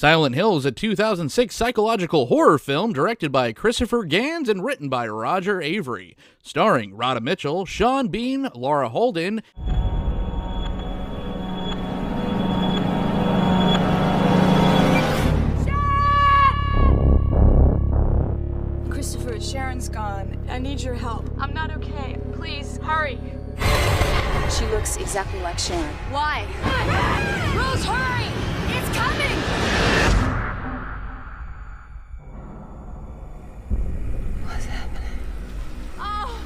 Silent Hill is a 2006 psychological horror film directed by Christopher Gans and written by Roger Avery, starring Rhoda Mitchell, Sean Bean, Laura Holden, Christopher, Sharon's gone. I need your help. I'm not okay. Please, hurry. She looks exactly like Sharon. Why? Rose, hurry! It's coming! What's happening? Oh!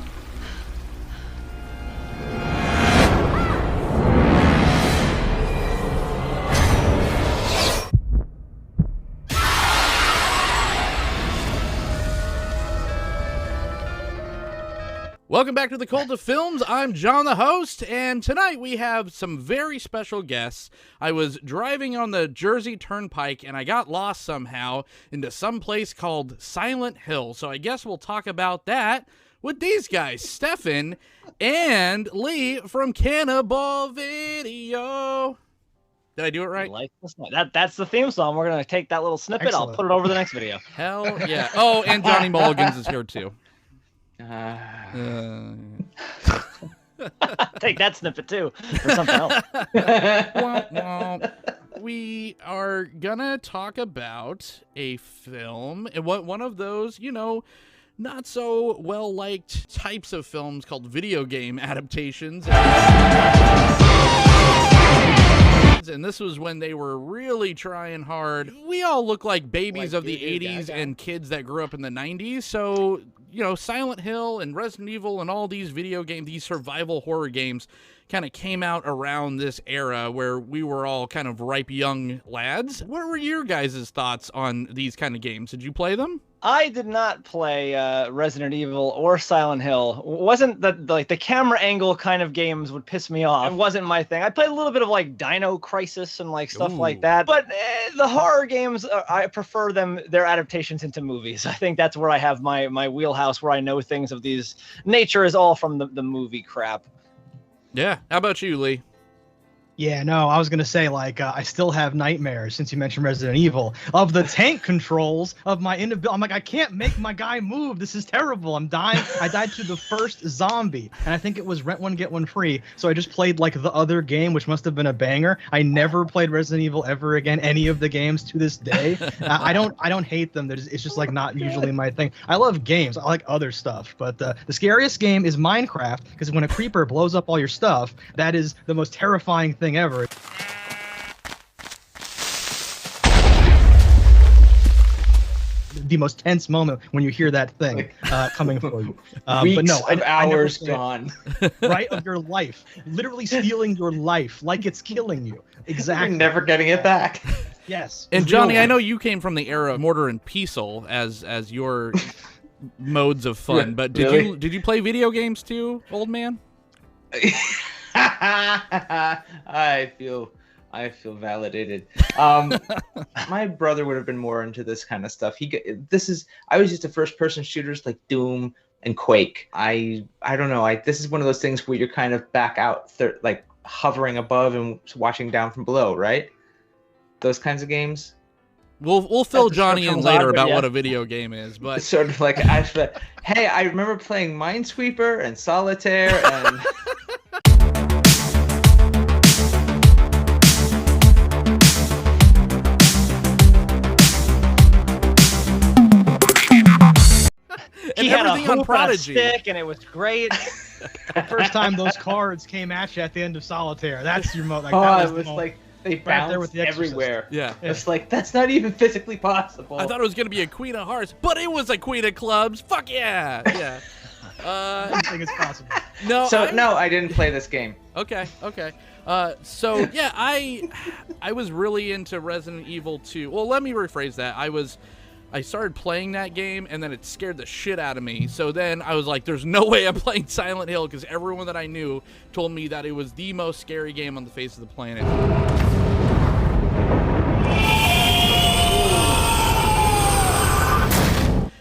Welcome back to the Cult of Films. I'm John, the host, and tonight we have some very special guests. I was driving on the Jersey Turnpike, and I got lost somehow into some place called Silent Hill, so I guess we'll talk about that with these guys, Stefan and Lee from Cannibal Video. Did I do it right? That's the theme song. We're going to take that little snippet. Excellent. I'll put it over the next video. Hell yeah. Oh, and Johnny Mulligans is here too. Take that snippet too, or something else. We are gonna talk about a film, and one of those, not so well-liked types of films called video game adaptations. And this was when they were really trying hard. We all look like babies of the 80s and kids that grew up in the 90s, so Silent Hill and Resident Evil and all these video games, these survival horror games, kind of came out around this era where we were all kind of ripe young lads. What were your guys' thoughts on these kind of games? Did you play them? I did not play Resident Evil or Silent Hill. Wasn't the camera angle kind of games would piss me off. It wasn't my thing. I played a little bit of like Dino Crisis and like stuff like that. But the horror games, I prefer their adaptations into movies. I think that's where I have my wheelhouse, where I know things of these nature is all from the movie crap. Yeah. How about you, Lee? Yeah, no, I was going to say, I still have nightmares, since you mentioned Resident Evil, of the tank controls of my inability. I'm like, I can't make my guy move. This is terrible. I'm dying. I died to the first zombie, and I think it was rent one, get one free. So I just played, the other game, which must have been a banger. I never played Resident Evil ever again, any of the games to this day. I don't hate them. It's just, not usually my thing. I love games. I like other stuff. But the scariest game is Minecraft, because when a creeper blows up all your stuff, that is the most terrifying thing ever. The most tense moment when you hear that thing coming for you. Weeks of hours gone. Right, of your life. Literally stealing your life like it's killing you. Exactly. You're never getting it back. Yes. And Johnny, I know you came from the era of Mortar and Pestle as your modes of fun, but did you play video games too, old man? I feel validated. My brother would have been more into this kind of stuff. I was used to first person shooters like Doom and Quake. I don't know. This is one of those things where you're kind of back out, hovering above and watching down from below, right? Those kinds of games. We'll fill Johnny in later about what a video game is, but it's sort of like hey, I remember playing Minesweeper and Solitaire and. He had a hoop on a stick, and it was great. The first time those cards came at you at the end of Solitaire, that's your mode. It was like they bounced everywhere. Yeah. It's like, that's not even physically possible. I thought it was going to be a Queen of Hearts, but it was a Queen of Clubs. Fuck yeah. Yeah. I think it's possible. No. I didn't play this game. Okay. So yeah, I was really into Resident Evil 2. Well, let me rephrase that. I started playing that game, and then it scared the shit out of me. So then I was like, there's no way I'm playing Silent Hill, because everyone that I knew told me that it was the most scary game on the face of the planet.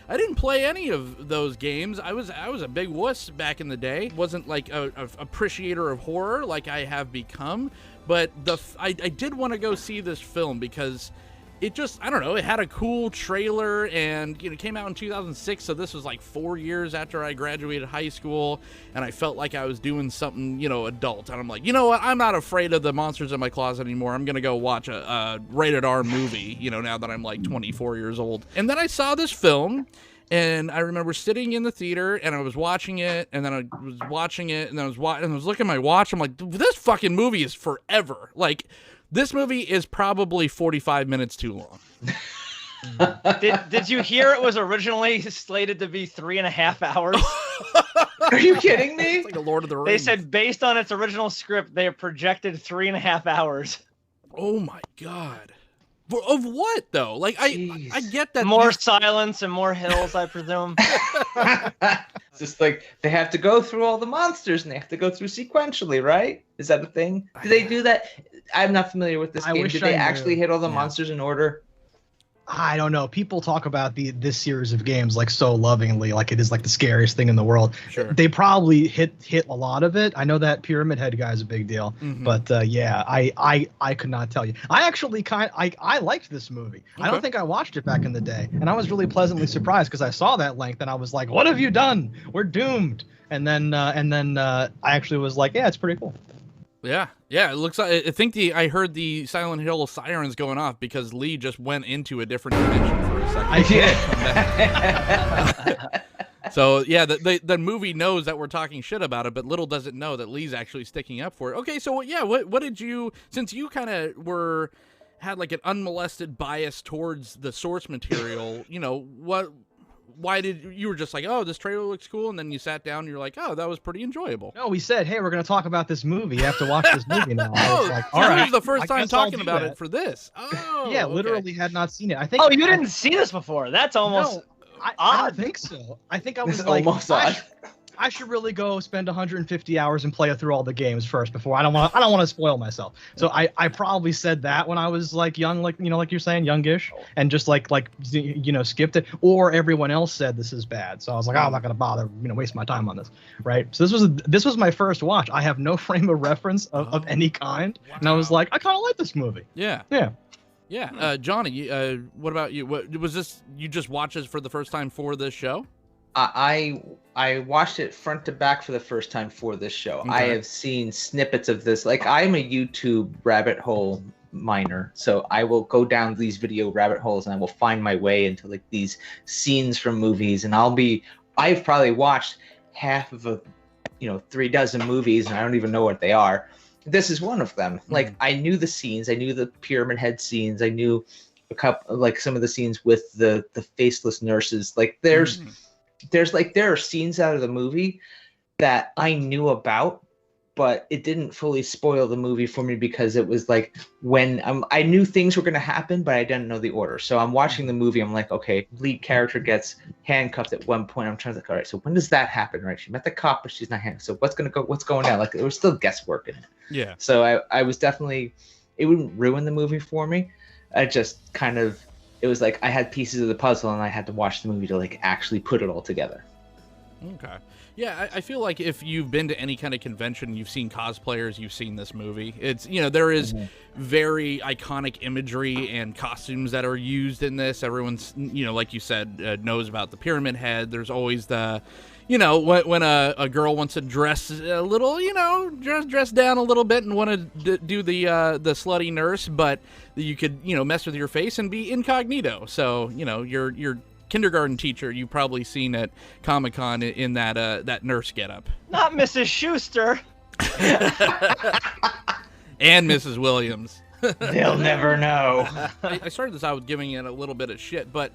I didn't play any of those games. I was a big wuss back in the day. Wasn't like a appreciator of horror like I have become. But I did want to go see this film because it just, I don't know, it had a cool trailer, and it came out in 2006, so this was like 4 years after I graduated high school, and I felt like I was doing something, adult, and I'm like, you know what, I'm not afraid of the monsters in my closet anymore. I'm gonna go watch a rated R movie, now that I'm like 24 years old. And then I saw this film, and I remember sitting in the theater, and I was watching it, and then I was watching it, and then I was looking at my watch. I'm like, this fucking movie is forever. Like, this movie is probably 45 minutes too long. Did you hear it was originally slated to be 3.5 hours? Are you kidding me? It's like a Lord of the Rings. They said based on its original script, they projected 3.5 hours. Oh my God. Of what though? Like I get that more silence and more hills, I presume. It's just like they have to go through all the monsters and they have to go through sequentially, right? Is that a thing? Do they do that? I'm not familiar with this game. Did they actually hit all the monsters in order? I don't know. People talk about this series of games like so lovingly, like it is like the scariest thing in the world. Sure. They probably hit a lot of it. I know that Pyramid Head guy is a big deal, but yeah, I could not tell you. I actually I liked this movie. Okay. I don't think I watched it back in the day, and I was really pleasantly surprised because I saw that length and I was like, "What have you done? We're doomed." And then I actually was like, "Yeah, it's pretty cool." Yeah. It looks like, I think I heard the Silent Hill sirens going off because Lee just went into a different dimension for a second. I did. So yeah, the movie knows that we're talking shit about it, but little does it know that Lee's actually sticking up for it. Okay, so yeah, what did you, since you kind of had like an unmolested bias towards the source material, why did you were just like, oh, this trailer looks cool, and then you sat down and you're like, oh, that was pretty enjoyable. No, we said, hey, we're going to talk about this movie. You have to watch this movie now. I was like, all right, right, this is the first time talking about it for this. Oh, yeah, literally had not seen it. I think. Oh, you didn't see this before? That's almost. No, I don't think so. I think I was like, almost odd. I should really go spend 150 hours and play through all the games first before I don't want to spoil myself. So I probably said that when I was like young, like like you're saying, youngish, and just like skipped it. Or everyone else said this is bad, so I was like, oh, I'm not gonna bother waste my time on this, right? So this was my first watch. I have no frame of reference of any kind, and I was like, I kind of like this movie. Yeah. Johnny, what about you? What was this? You just watched it for the first time for this show? I watched it front to back for the first time for this show. Okay. I have seen snippets of this. Like, I'm a YouTube rabbit hole miner, so I will go down these video rabbit holes and I will find my way into like these scenes from movies, and I've probably watched half of 36 movies and I don't even know what they are. This is one of them. Like, I knew the scenes, I knew the Pyramid Head scenes, I knew a couple, like some of the scenes with the faceless nurses. Like there are scenes out of the movie that I knew about, but it didn't fully spoil the movie for me because it was like when I knew things were going to happen, but I didn't know the order. So I'm watching the movie. I'm like, okay, lead character gets handcuffed at one point. I'm trying to all right, so when does that happen? Right. She met the cop, but she's not handcuffed. So what's going on? Like, there was still guesswork in it. Yeah. So I was definitely, it wouldn't ruin the movie for me. I just kind of, it was like I had pieces of the puzzle and I had to watch the movie to like actually put it all together. Okay. Yeah, I feel like if you've been to any kind of convention, you've seen cosplayers, you've seen this movie. It's, there is very iconic imagery and costumes that are used in this. Everyone's, like you said, knows about the Pyramid Head. There's always the, when a girl wants to dress a little, dress down a little bit and want to do the slutty nurse, but you could, mess with your face and be incognito. So, your kindergarten teacher you've probably seen at Comic-Con in that nurse getup. Not Mrs. Schuster. And Mrs. Williams. They'll never know. I started this out with giving it a little bit of shit, but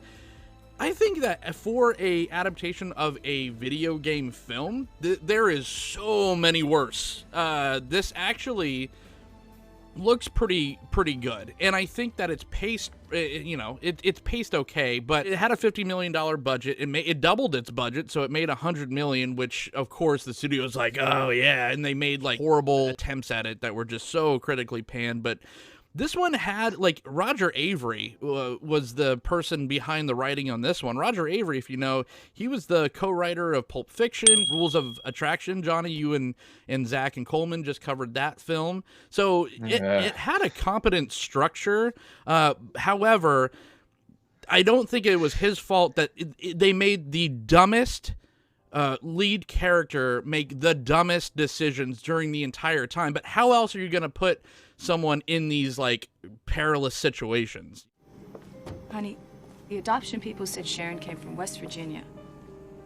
I think that for a adaptation of a video game film, there is so many worse. This actually looks pretty good, and I think that it's paced. It's paced okay, but it had a $50 million budget. It doubled its budget, so it made $100 million, which of course the studio's like, oh yeah, and they made like horrible attempts at it that were just so critically panned. But This one had, like, Roger Avery was the person behind the writing on this one. Roger Avery, if you know, he was the co-writer of Pulp Fiction, Rules of Attraction. Johnny, you and Zach and Coleman just covered that film. So it had a competent structure. However, I don't think it was his fault that they made the dumbest lead character make the dumbest decisions during the entire time. But how else are you going to put someone in these, like, perilous situations? Honey, the adoption people said Sharon came from West Virginia.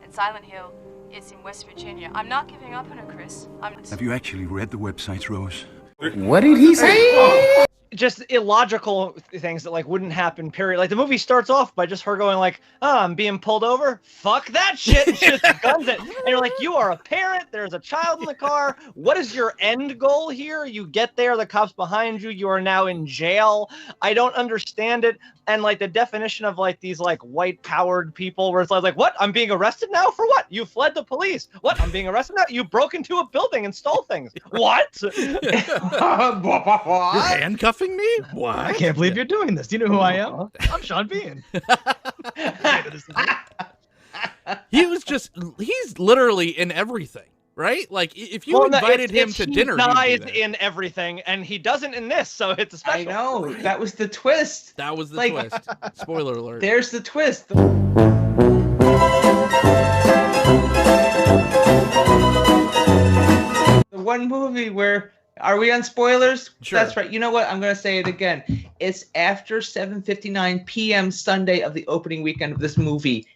And Silent Hill is in West Virginia. I'm not giving up on her, Chris. Have you actually read the websites, Rose? What did he say? Just illogical things that like wouldn't happen, period. Like the movie starts off by just her going like, oh, I'm being pulled over, fuck that shit, and she just guns it. And you're like, you are a parent, there's a child in the car, what is your end goal here? You get there, the cops behind you, you are now in jail. I don't understand it. And like the definition of like these like white powered people where it's like what? I'm being arrested now for what? You fled the police. What? I'm being arrested now? You broke into a building and stole things. What? You're handcuffing me? What? I can't believe you're doing this. Do you know who I am? I'm Sean Bean. He's literally in everything, right? Like if you invited him to dinner, he dies in everything, and he doesn't in this, so it's a special. I know, that was the twist. That was the twist. Spoiler alert. There's the twist. The one movie where, are we on spoilers? Sure. That's right. You know what? I'm going to say it again. It's after 7:59 p.m. Sunday of the opening weekend of this movie.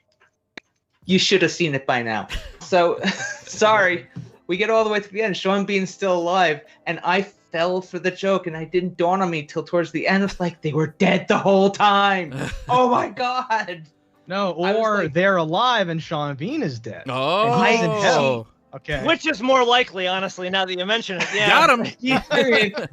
You should have seen it by now. So, sorry. We get all the way to the end. Sean Bean's still alive, and I fell for the joke, and it didn't dawn on me till towards the end. It's like they were dead the whole time. Oh my god. No, or like, they're alive and Sean Bean is dead. Oh, and he's in hell. Okay. Which is more likely, honestly, now that you mention it. Yeah. Got him.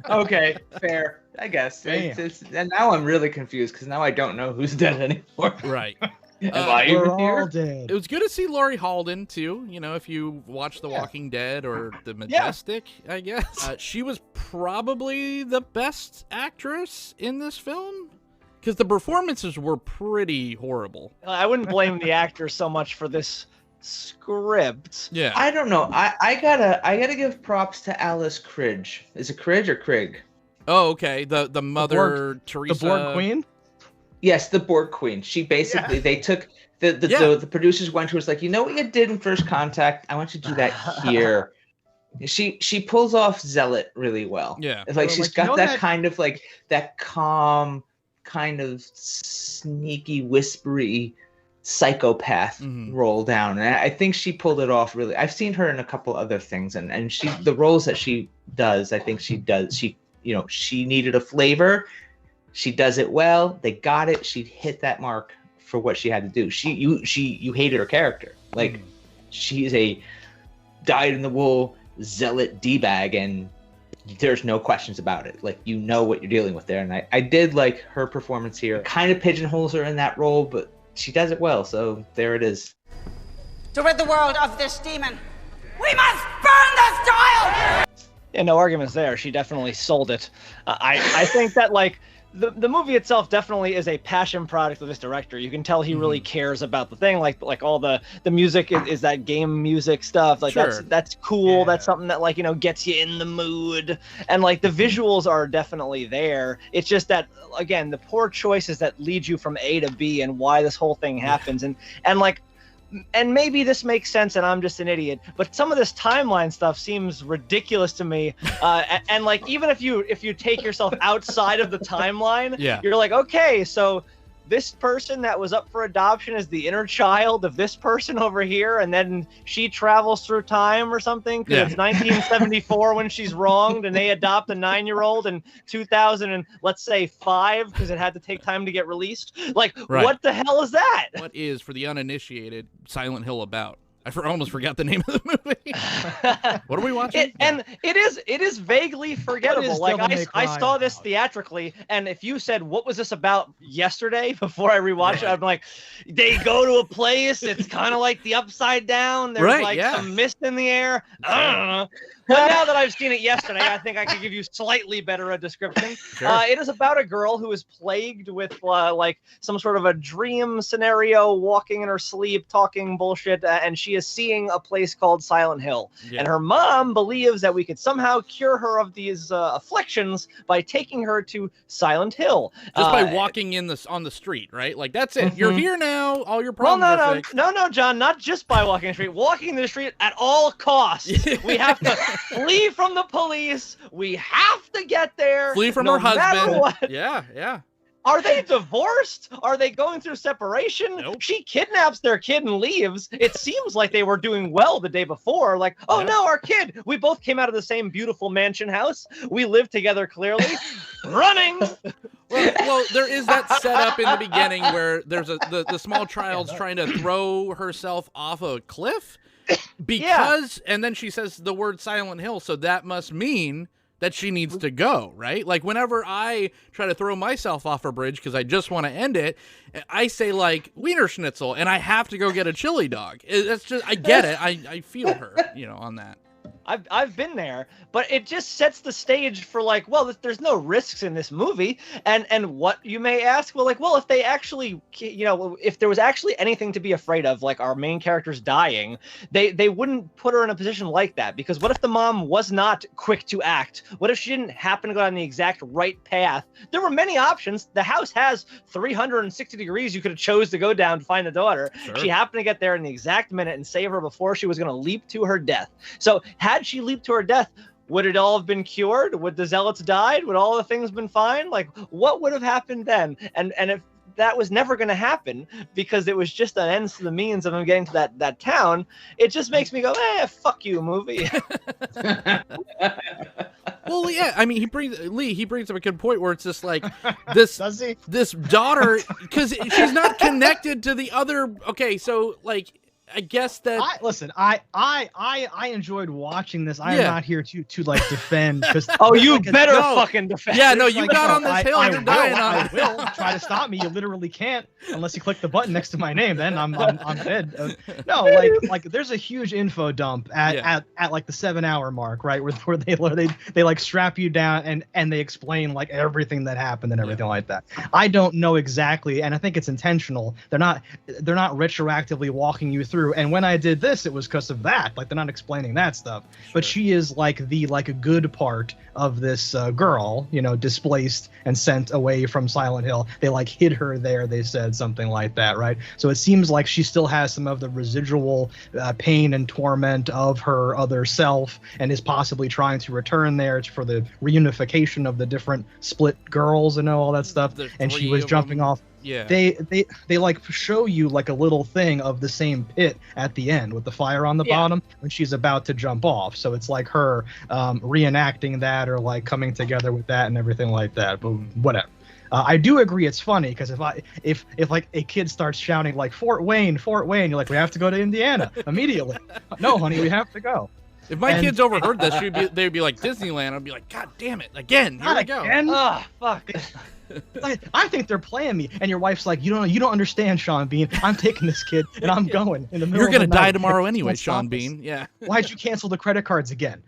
Okay, fair. I guess. And now I'm really confused because now I don't know who's dead anymore. Right. Am I even here? Dead. It was good to see Laurie Halden too. You know, if you watch The Walking Dead or The Majestic, I guess she was probably the best actress in this film because the performances were pretty horrible. I wouldn't blame the actor so much for this script. Yeah, I don't know. I gotta give props to Alice Cridge. Is it Cridge or Craig? Oh, okay. The mother Teresa, the Borg Queen. Yes, the Borg Queen. She basically they took the producers went to her, was like, you know what you did in First Contact? I want you to do that here. She pulls off Zealot really well. Yeah, it's like she's got that kind of like that calm, kind of sneaky, whispery psychopath roll down, and I think she pulled it off really. I've seen her in a couple other things, and she the roles that she does, I think she does. She needed a flavor. She does it well. They got it. She hit that mark for what she had to do. You hated her character. Like she's a dyed-in-the-wool zealot D-bag, and there's no questions about it. Like, you know what you're dealing with there. And I did like her performance here. Kind of pigeonholes her in that role, but she does it well. So there it is. To rid the world of this demon, we must burn this child! Yeah, no arguments there. She definitely sold it. I think that like the movie itself definitely is a passion product of this director. You can tell he really cares about the thing. Like all the music is that game music stuff. Like that's cool. Yeah. That's something that like, gets you in the mood. And like the visuals are definitely there. It's just that, again, the poor choices that lead you from A to B and why this whole thing happens. And maybe this makes sense and I'm just an idiot, but some of this timeline stuff seems ridiculous to me. And like, even if you take yourself outside of the timeline, you're like, okay, so this person that was up for adoption is the inner child of this person over here, and then she travels through time or something because it's 1974 when she's wronged, and they adopt a 9-year-old in 2000 and let's say 5 because it had to take time to get released. Like, what the hell is that? What is, for the uninitiated, Silent Hill about? I almost forgot the name of the movie. What are we watching? It is vaguely forgettable. Like I saw this theatrically, and if you said what was this about yesterday before I rewatched it, I'm like, they go to a place. It's kind of like the Upside Down. There's some mist in the air. I don't know. But now that I've seen it yesterday, I think I can give you slightly better a description. Sure. It is about a girl who is plagued with like some sort of a dream scenario, walking in her sleep, talking bullshit, and she is seeing a place called Silent Hill. Yeah. And her mom believes that we could somehow cure her of these afflictions by taking her to Silent Hill. Just by walking on the street, right? Like, that's it. You're here now. All your problems are fixed. No, John, not just by walking the street. Walking the street at all costs. We have to flee from the police. We have to get there. Flee from no her husband. What. Yeah. Are they divorced? Are they going through separation? Nope. She kidnaps their kid and leaves. It seems like they were doing well the day before. Like, oh no, our kid. We both came out of the same beautiful mansion house. We live together clearly. Running. Well, there is that setup in the beginning where there's the small child's trying to throw herself off a cliff because, and then she says the word Silent Hill, so that must mean that she needs to go, right? Like, whenever I try to throw myself off a bridge because I just want to end it, I say, like, Wiener Schnitzel, and I have to go get a chili dog. It's just, I get it. I feel her, on that. I've been there, but it just sets the stage for like, well, there's no risks in this movie, and what you may ask, well, if they actually, if there was actually anything to be afraid of, like our main character's dying, they wouldn't put her in a position like that, because what if the mom was not quick to act? What if she didn't happen to go down the exact right path? There were many options. The house has 360 degrees you could have chose to go down to find the daughter. Sure. She happened to get there in the exact minute and save her before she was going to leap to her death. So had she leaped to her death, would it all have been cured? Would the zealots died? Would all the things been fine? Like, what would have happened then? And if that was never going to happen because it was just an ends to the means of them getting to that town, it just makes me go, fuck you, movie. Well, yeah, I mean, he brings up a good point where it's just like this this daughter, because she's not connected to the other. Okay, so like, I guess that I enjoyed watching this. I am not here to like defend, because you better fucking defend. Yeah, no, you got on this hill. You're dying on it. I will try to stop me. You literally can't unless you click the button next to my name. Then I'm dead. No, like there's a huge info dump at like the 7-hour mark, right, where they like strap you down and they explain like everything that happened and everything like that. I don't know exactly, and I think it's intentional. They're not retroactively walking you through. And when I did this, it was because of that. Like, they're not explaining that stuff. Sure. But she is like a good part of this girl, displaced and sent away from Silent Hill. They like hid her there. They said something like that, right? So it seems like she still has some of the residual pain and torment of her other self, and is possibly trying to return there for the reunification of the different split girls and all that stuff. And she was jumping off. Yeah. They like show you like a little thing of the same pit at the end with the fire on the bottom when she's about to jump off. So it's like her reenacting that, or like coming together with that and everything like that. But whatever. I do agree it's funny, because if like a kid starts shouting like Fort Wayne, you're like, we have to go to Indiana immediately. No, honey, we have to go. If my kids overheard this, they'd be like, Disneyland. I'd be like, God damn it, again, here we go. Oh, fuck. I think they're playing me, and your wife's like, you don't understand, Sean Bean. I'm taking this kid and I'm going in the middle. You're gonna of the night. die tomorrow anyway, Sean Bean. Yeah. Why'd you cancel the credit cards again?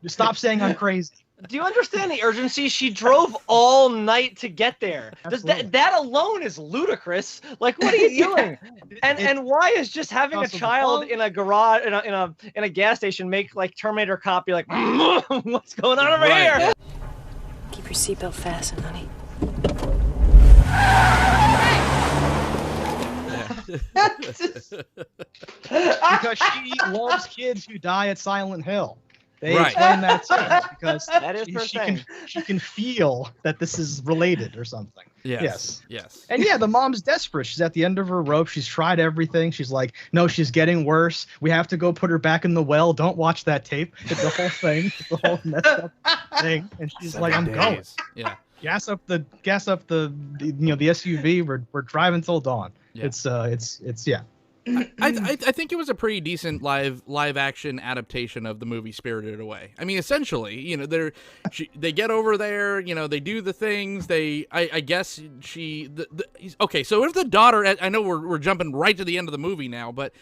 Stop saying I'm crazy. Do you understand the urgency? She drove all night to get there. That alone is ludicrous. Like, what are you doing? And why is just having a child in a garage in a gas station make like Terminator cop be like, what's going on over here? Keep your seatbelt fastened, honey. Because she loves kids who die at Silent Hill. They explain that too, because that is she can feel that this is related or something. Yes. And yeah, the mom's desperate. She's at the end of her rope. She's tried everything. She's like, no, she's getting worse. We have to go put her back in the well. Don't watch that tape. It's the whole thing. It's the whole messed up thing. And she's 7 like, I'm going. Yeah. Gas up the the SUV. We're driving till dawn. Yeah. It's yeah. I think it was a pretty decent live action adaptation of the movie Spirited Away. I mean, essentially, they get over there, they do the things. I guess okay. So if the daughter, I know we're jumping right to the end of the movie now, but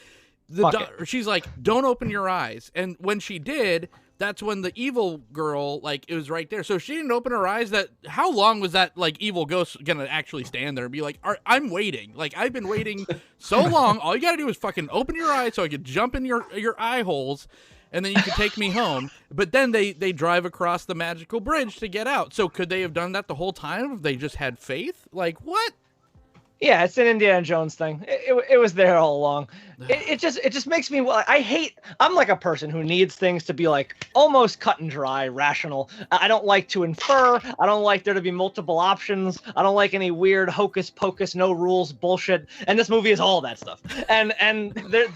she's like, don't open your eyes, and when she did, that's when the evil girl, like, it was right there. So she didn't open her eyes. How long was that, like, evil ghost gonna actually stand there and be like, I'm waiting. Like, I've been waiting so long. All you gotta do is fucking open your eyes so I could jump in your eye holes, and then you can take me home. But then they drive across the magical bridge to get out. So could they have done that the whole time if they just had faith? Like, what? Yeah, it's an Indiana Jones thing. It was there all along. It just makes me. I'm like a person who needs things to be like almost cut and dry, rational. I don't like to infer. I don't like there to be multiple options. I don't like any weird hocus pocus, no rules bullshit. And this movie is all that stuff. And the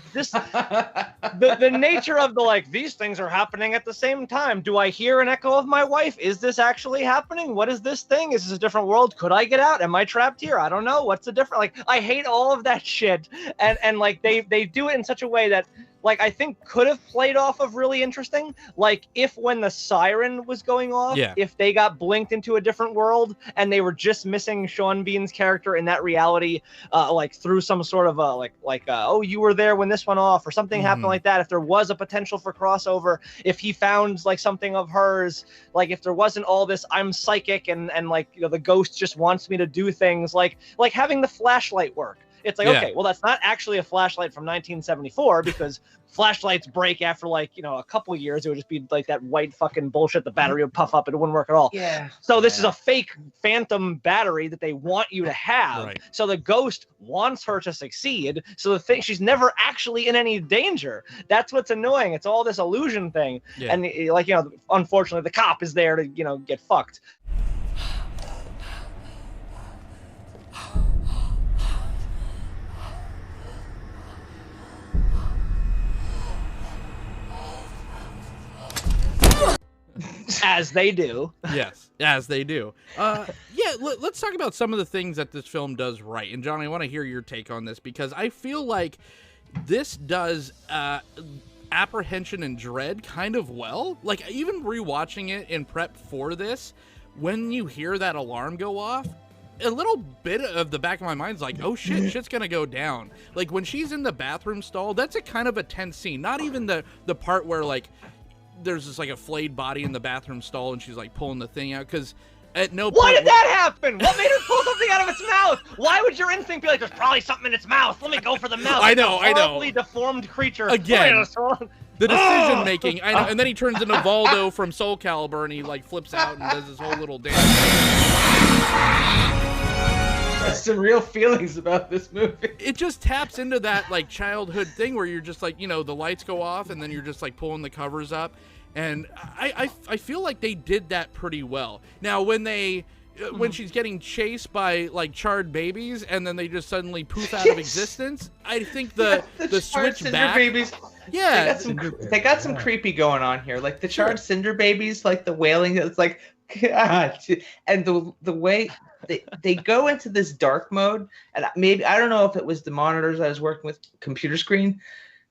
nature of the like these things are happening at the same time. Do I hear an echo of my wife? Is this actually happening? What is this thing? Is this a different world? Could I get out? Am I trapped here? I don't know. What's the difference? Like, I hate all of that shit. And like they do it in such a way that like I think could have played off of really interesting. Like if when the siren was going off, if they got blinked into a different world and they were just missing Sean Bean's character in that reality, like through some sort of oh, you were there when this went off or something happened like that. If there was a potential for crossover, if he found like something of hers, like if there wasn't all this I'm psychic and like, you know, the ghost just wants me to do things like having the flashlight work. It's like, okay, well, that's not actually a flashlight from 1974 because flashlights break after like, you know, a couple years. It would just be like that white fucking bullshit. The battery would puff up and it wouldn't work at all. Yeah. So this is a fake phantom battery that they want you to have. Right. So the ghost wants her to succeed. So the thing, she's never actually in any danger. That's what's annoying. It's all this illusion thing. Yeah. And like, you know, unfortunately the cop is there to, you know, get fucked. As they do. Yes, as they do. Let's talk about some of the things that this film does right. And John, I want to hear your take on this because I feel like this does apprehension and dread kind of well. Like even rewatching it in prep for this, when you hear that alarm go off, a little bit of the back of my mind's like, oh shit, shit's gonna go down. Like when she's in the bathroom stall, that's a kind of a tense scene. Not even the part where like there's just like a flayed body in the bathroom stall and she's like pulling the thing out, because at no point... Why did that happen? What made her pull something out of its mouth? Why would your instinct be like, there's probably something in its mouth, let me go for the mouth? I know. Horribly deformed creature. Again, the decision making. I know. And then he turns into Valdo from Soul Calibur and he like flips out and does his whole little dance. There's some real feelings about this movie. It just taps into that like childhood thing where you're just like, you know, the lights go off and then you're just like pulling the covers up. And I feel like they did that pretty well. Now, when she's getting chased by like charred babies and then they just suddenly poof out of existence, I think the switch back. Babies. Yeah, they got some creepy going on here. Like the charred cinder babies, like the wailing. It's like, God. And the way they go into this dark mode, and maybe I don't know if it was the monitors I was working with, computer screen,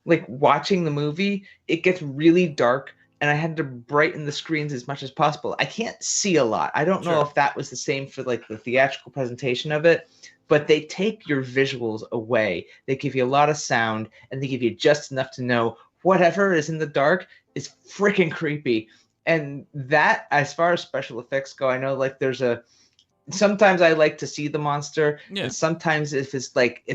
like watching the movie, it gets really dark. And I had to brighten the screens as much as possible. I can't see a lot. I don't know if that was the same for like the theatrical presentation of it, but they take your visuals away. They give you a lot of sound and they give you just enough to know whatever is in the dark is freaking creepy. And that, as far as special effects go, I know like sometimes I like to see the monster, and sometimes if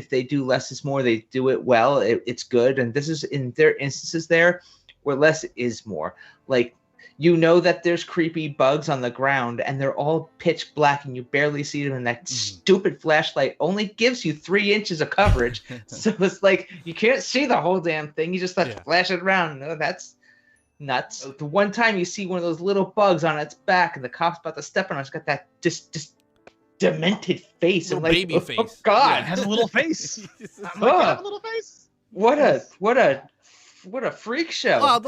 they do less is more, they do it well. It's good. And this is in their instances there where less is more. Like, you know that there's creepy bugs on the ground and they're all pitch black and you barely see them, and that stupid flashlight only gives you 3 inches of coverage. So it's like you can't see the whole damn thing. You just have to flash it around. No, that's nuts. The one time you see one of those little bugs on its back and the cop's about to step on it, it's got that just demented face. Little baby face. Oh God, it has a little face. Have a little face. What a freak show.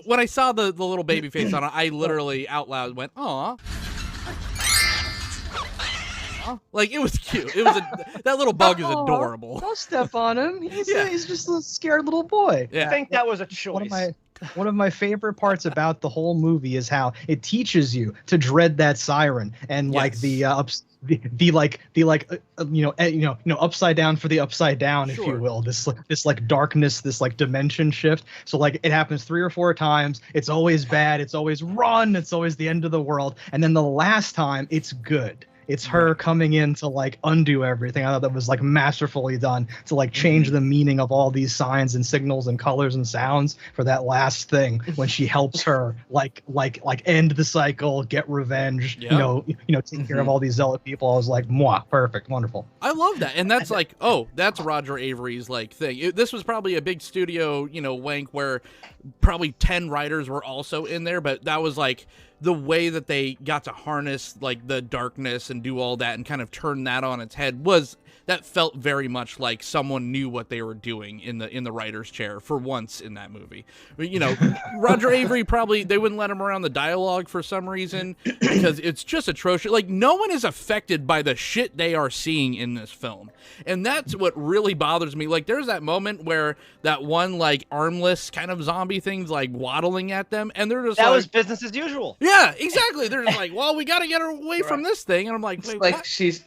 When I saw the little baby face on it, I literally out loud went, aw. Like, it was cute. It was that little bug is adorable. Don't step on him. He's just a scared little boy. Yeah. I think that was a choice. One of my favorite parts about the whole movie is how it teaches you to dread that siren and like the upside down for the upside down, if you will. This like darkness, this like dimension shift. So like it happens 3 or 4 times. It's always bad. It's always run. It's always the end of the world. And then the last time, it's good. It's her coming in to like undo everything. I thought that was like masterfully done to like change the meaning of all these signs and signals and colors and sounds for that last thing when she helps her like end the cycle, get revenge, take care of all these zealot people. I was like, mwah, perfect, wonderful. I love that. And that's like, that's Roger Avery's like thing. This was probably a big studio, wank where probably 10 writers were also in there, but that was like the way that they got to harness like the darkness and do all that and kind of turn that on its head that felt very much like someone knew what they were doing in the writer's chair for once in that movie. Roger Avery probably, they wouldn't let him around the dialogue for some reason because it's just atrocious. Like, no one is affected by the shit they are seeing in this film. And that's what really bothers me. Like, there's that moment where that one like armless kind of zombie thing's like waddling at them and they're just that was business as usual. Yeah, exactly. They're just like, well, we got to get her away from this thing. And I'm like, wait, like what? she's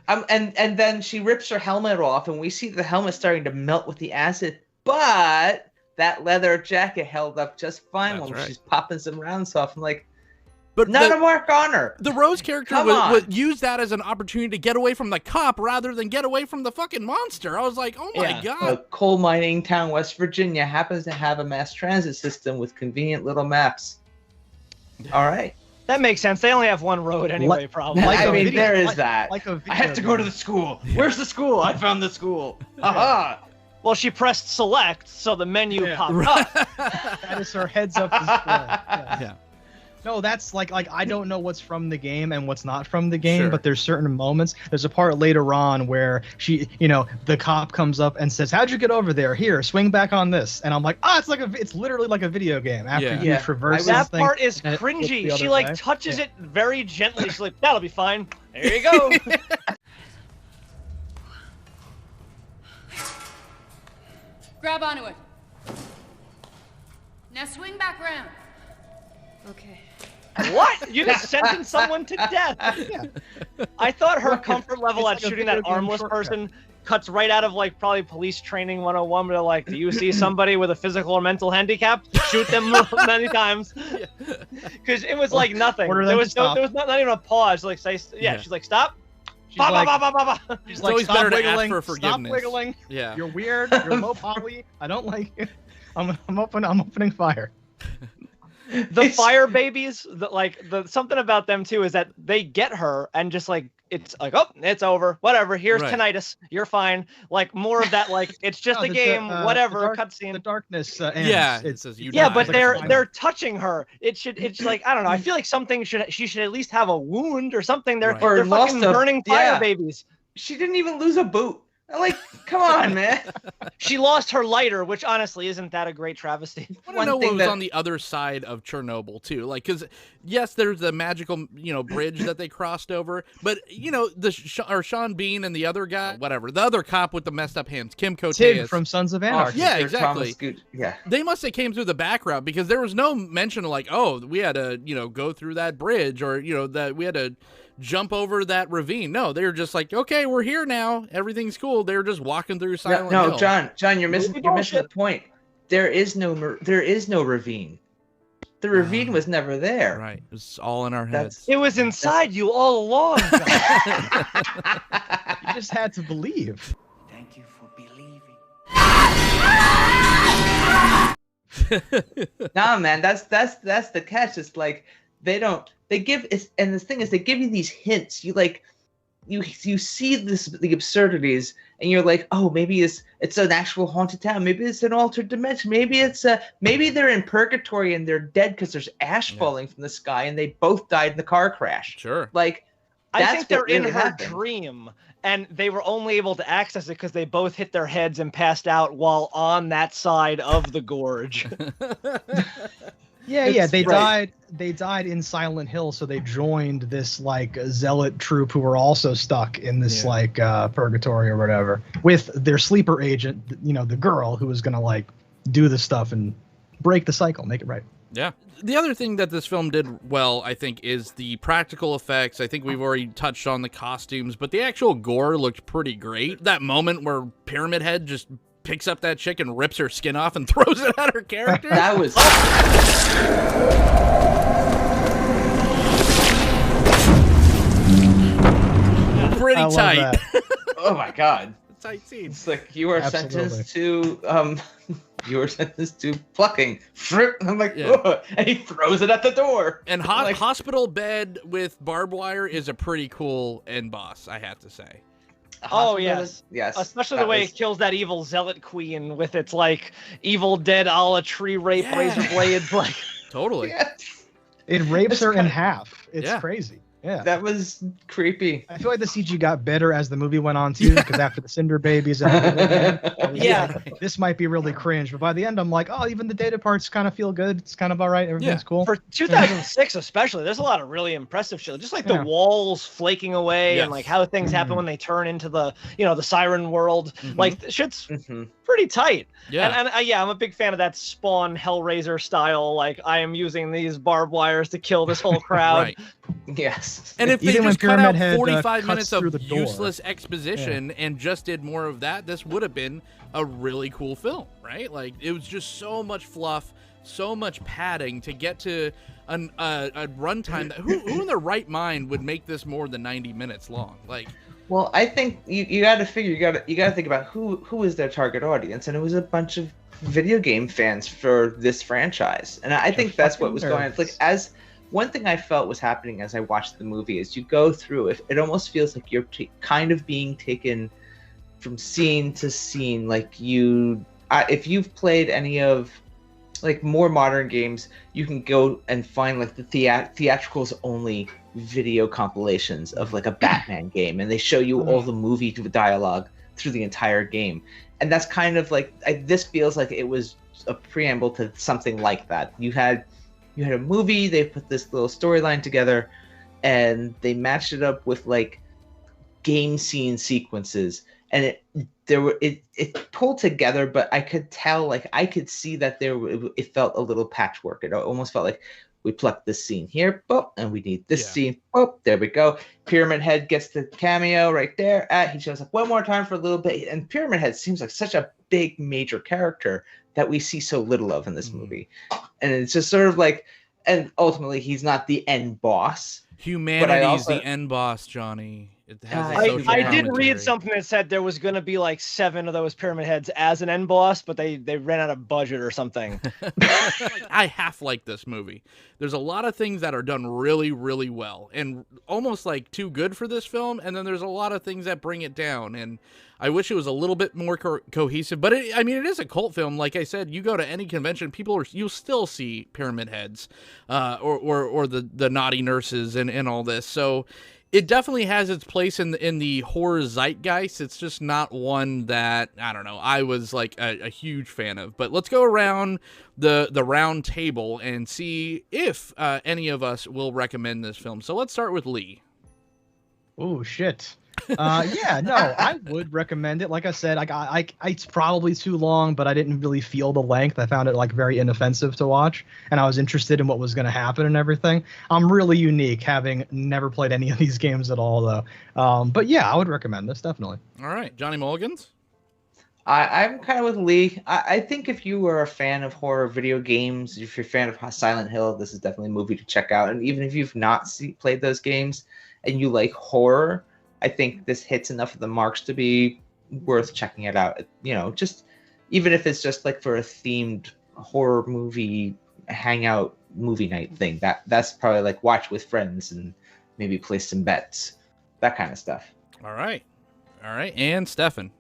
and then she rips her helmet off and we see the helmet starting to melt with the acid, but that leather jacket held up just fine while she's popping some rounds off. I'm like, but not a mark on her. The Rose character would use that as an opportunity to get away from the cop rather than get away from the fucking monster. I was like, oh my God. A coal mining town, West Virginia, happens to have a mass transit system with convenient little maps. All right. That makes sense. They only have one road anyway, probably. There is that. I have to go to the school. Where's the school? I found the school. Aha! Well, she pressed select, so the menu popped up. That is her heads up display. Yeah. No, that's like I don't know what's from the game and what's not from the game, but there's certain moments. There's a part later on where she, the cop comes up and says, "How'd you get over there? Here, swing back on this." And I'm like, it's literally like a video game. After you traverse that part is cringy. She like touches it very gently. She's like, "That'll be fine. There you go." Grab onto it. Now swing back around. Okay. What? You just sentenced someone to death. I thought her comfort level at shooting that armless person cuts right out of like probably police training 101, where they're like, do you see somebody with a physical or mental handicap? Shoot them many times. Because it was like nothing. There was not even a pause. Like she's like, stop. She's like, it's always better to ask for forgiveness. Stop wiggling. Yeah. You're weird. You're low poly. I don't like it. I'm opening fire. The fire babies, something about them too is that they get her and just like it's like, oh, it's over, whatever. Here's tinnitus, you're fine. Like more of that, like it's just a game, whatever. Cutscene. The darkness. It says you. But they're touching her. It's like I don't know. I feel like she should at least have a wound or something. They're fucking burning fire babies. She didn't even lose a boot. Like, come on, man. She lost her lighter, which honestly isn't that a great travesty. I want to know what was on the other side of Chernobyl too. Like, because yes, there's the magical bridge that they crossed over, but Sean Bean and the other guy, whatever, the other cop with the messed up hands, Kim Koteas Tig from Sons of Anarchy. Yeah, exactly. They must have came through the back route because there was no mention of like, oh, we had to go through that bridge or that we had to jump over that ravine. No, they're just like, okay, we're here now. Everything's cool. They're just walking through Silent Hill. No, John, you're missing the point. There is no ravine. The ravine was never there. Right. It was all in our heads. It was inside you all along. You just had to believe. Thank you for believing. Nah, man, that's the catch. It's like they give you these hints. You see the absurdities and you're like, oh, maybe it's an actual haunted town, maybe it's an altered dimension, maybe they're in purgatory and they're dead because there's ash falling from the sky and they both died in the car crash. Sure. Like, I think they're in her dream and they were only able to access it because they both hit their heads and passed out while on that side of the gorge. They died in Silent Hill, so they joined this like zealot troop who were also stuck in this purgatory or whatever with their sleeper agent, the girl who was gonna like do the stuff and break the cycle, make it right. Yeah. The other thing that this film did well, I think, is the practical effects. I think we've already touched on the costumes, but the actual gore looked pretty great. That moment where Pyramid Head just picks up that chick and rips her skin off and throws it at her character. That was... pretty tight. Oh my god. Tight scene. It's like you are sentenced to plucking. I'm like, yeah. And he throws it at the door. And like, hospital bed with barbed wire is a pretty cool end boss, I have to say. Oh yes, yes. Especially the way it kills that evil zealot queen with its like Evil Dead a la tree rape razor blades, like totally. Yeah. It rapes her in half. It's crazy. Yeah, that was creepy. I feel like the CG got better as the movie went on too, because after the Cinder Babies, and this might be really cringe. But by the end, I'm like, oh, even the data parts kind of feel good. It's kind of all right. Everything's cool. For 2006, especially, there's a lot of really impressive shit. Just like the walls flaking away and like how things happen when they turn into the the siren world. Like shit's pretty tight. Yeah, and I'm a big fan of that Spawn Hellraiser style. Like I am using these barbed wires to kill this whole crowd. Right. Yes. And if they even just cut out 45 cuts minutes through of the door. useless exposition and just did more of that, this would have been a really cool film, right? Like, it was just so much fluff, so much padding to get to a runtime. That, who in their right mind would make this more than 90 minutes long? Like, well, I think you got to figure, you got to think about who is their target audience, and it was a bunch of video game fans for this franchise, and I think that's what was going on. It's like one thing I felt was happening as I watched the movie is you go through it almost feels like you're kind of being taken from scene to scene. Like if you've played any of like more modern games, you can go and find like the theatricals only video compilations of like a Batman game, and they show you all the movie dialogue through the entire game. And that's kind of like, this feels like it was a preamble to something like that. You had a movie, they put this little storyline together, and they matched it up with like game scene sequences, and it pulled together. But I could tell, like I could see that it felt a little patchwork. It almost felt like we plucked this scene here, boop, and we need this scene, boop, there we go. Pyramid Head gets the cameo right there. He shows up one more time for a little bit, and Pyramid Head seems like such a big major character that we see so little of in this movie. And it's just sort of like, and ultimately he's not the end boss. Humanity's the end boss, Johnny. It has a social I did commentary. read something that said there was going to be like 7 of those Pyramid Heads as an end boss, but they ran out of budget or something. I half like this movie. There's a lot of things that are done really, really well and almost like too good for this film. And then there's a lot of things that bring it down. And I wish it was a little bit more cohesive, but it is a cult film. Like I said, you go to any convention, you'll still see Pyramid Heads, or the naughty nurses and all this. So it definitely has its place in the horror zeitgeist. It's just not one that, I don't know, I was like a huge fan of. But let's go around the round table and see if any of us will recommend this film. So let's start with Lee. Oh, shit. I would recommend it. Like I said, it's probably too long, but I didn't really feel the length. I found it like very inoffensive to watch, and I was interested in what was going to happen and everything. I'm really unique, having never played any of these games at all, though. But yeah, I would recommend this, definitely. All right, Johnny Mulligans? I'm kind of with Lee. I think if you were a fan of horror video games, if you're a fan of Silent Hill, this is definitely a movie to check out. And even if you've not played those games and you like horror, I think this hits enough of the marks to be worth checking it out. Just even if it's just like for a themed horror movie hangout movie night thing, that's probably like watch with friends and maybe place some bets, that kind of stuff. All right. And Stefan.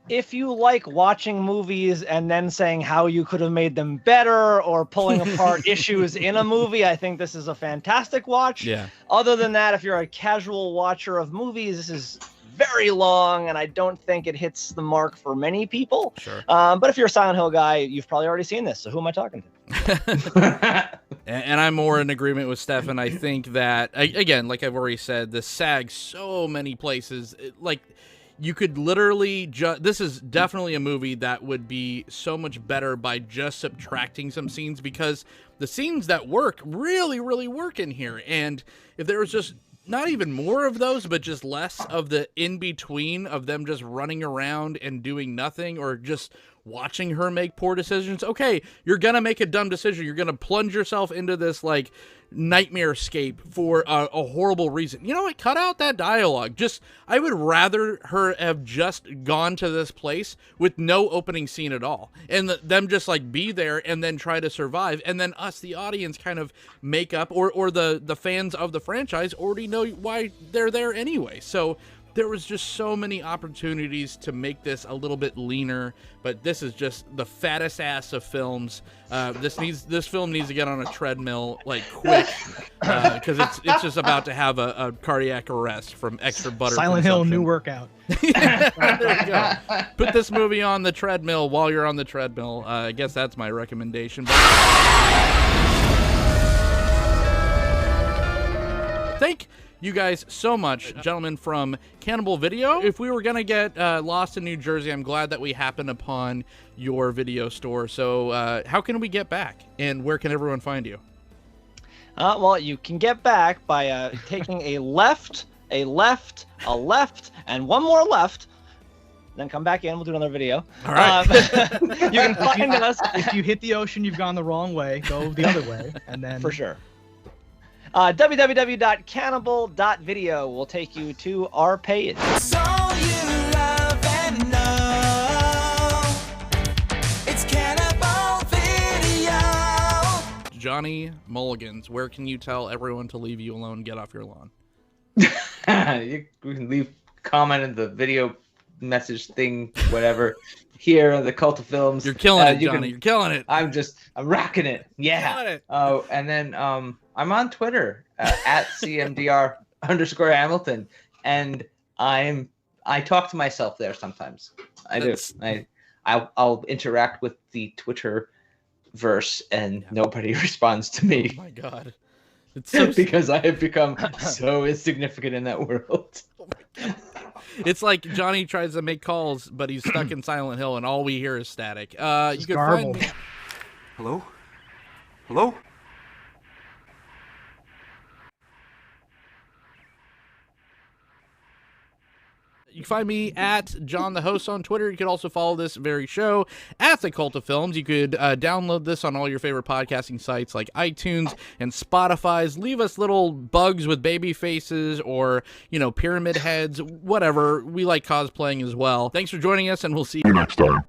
If you like watching movies and then saying how you could have made them better or pulling apart issues in a movie, I think this is a fantastic watch. Yeah. Other than that, if you're a casual watcher of movies, this is very long, and I don't think it hits the mark for many people. Sure. But if you're a Silent Hill guy, you've probably already seen this, so who am I talking to? And I'm more in agreement with Stefan. I think that, again, like I've already said, this sags so many places. you could literally this is definitely a movie that would be so much better by just subtracting some scenes, because the scenes that work really, really work in here. And if there was just not even more of those, but just less of the in-between of them just running around and doing nothing, or just watching her make poor decisions. Okay, you're gonna make a dumb decision. You're gonna plunge yourself into this, like, nightmare escape for a horrible reason. You know what? Cut out that dialogue. I would rather her have just gone to this place with no opening scene at all, and them just, like, be there and then try to survive, and then us, the audience, kind of make up, or the fans of the franchise already know why they're there anyway. So there was just so many opportunities to make this a little bit leaner, but this is just the fattest ass of films. This film needs to get on a treadmill, like, quick, because it's just about to have a cardiac arrest from extra butter. Silent Hill new workout. Yeah, there you go. Put this movie on the treadmill while you're on the treadmill. I guess that's my recommendation. Thank you guys so much, gentlemen from Cannibal Video. If we were gonna get lost in New Jersey, I'm glad that we happened upon your video store. So how can we get back, and where can everyone find you? Well, you can get back by taking a left, a left, a left, and one more left. Then come back in. We'll do another video. All right. You can find us. If you hit the ocean, you've gone the wrong way. Go the other way, and then for sure. www.cannibal.video will take you to our page. It's all you love and know. It's Cannibal Video. Johnny Mulligans, where can you tell everyone to leave you alone, get off your lawn? You can leave comment in the video message thing, whatever. Here on the Cult of Films. You're killing it, Johnny. You're killing it. I'm rocking it. Yeah. Oh, and then I'm on Twitter at CMDR_Hamilton, and I talk to myself there sometimes. I'll interact with the Twitter verse, and nobody responds to me. Oh my God. It's so because I have become so insignificant in that world. Oh my God. It's like Johnny tries to make calls, but he's stuck in Silent Hill, and all we hear is static. You can find me. Hello? Hello? You can find me at John the Host on Twitter. You could also follow this very show at The Cult of Films. You could download this on all your favorite podcasting sites like iTunes and Spotify's. Leave us little bugs with baby faces or, pyramid heads, whatever. We like cosplaying as well. Thanks for joining us, and we'll see you next time.